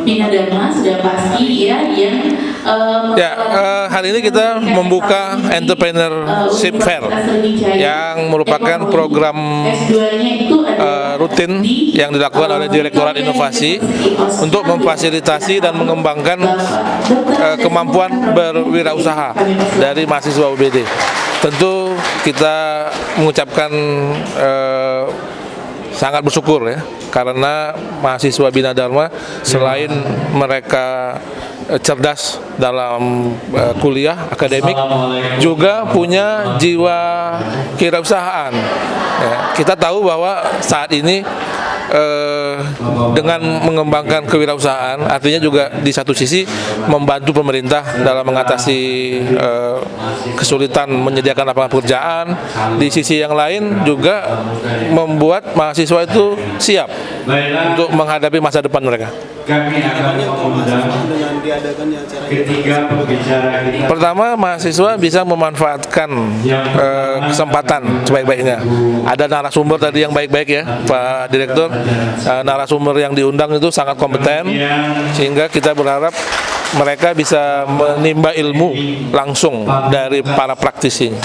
Bina Dharma sudah pasti ya yang hari ini kita membuka Entrepreneurship Fair yang merupakan program rutin yang dilakukan oleh Direktorat Inovasi untuk memfasilitasi dan mengembangkan kemampuan berwirausaha dari mahasiswa UBD. Tentu kita mengucapkan sangat bersyukur ya, karena mahasiswa Bina Dharma selain mereka cerdas dalam kuliah akademik, juga punya jiwa kewirausahaan. Ya, kita tahu bahwa saat ini dengan mengembangkan kewirausahaan artinya juga di satu sisi membantu pemerintah dalam mengatasi kesulitan menyediakan lapangan pekerjaan, di sisi yang lain juga membuat mahasiswa itu siap untuk menghadapi masa depan mereka. Kami akan mengundang ketiga pembicara kita. Pertama, mahasiswa bisa memanfaatkan kesempatan sebaik-baiknya. Ada narasumber tadi yang baik-baik ya, Pak Direktur. Narasumber yang diundang itu sangat kompeten, sehingga kita berharap mereka bisa menimba ilmu langsung dari para praktisinya.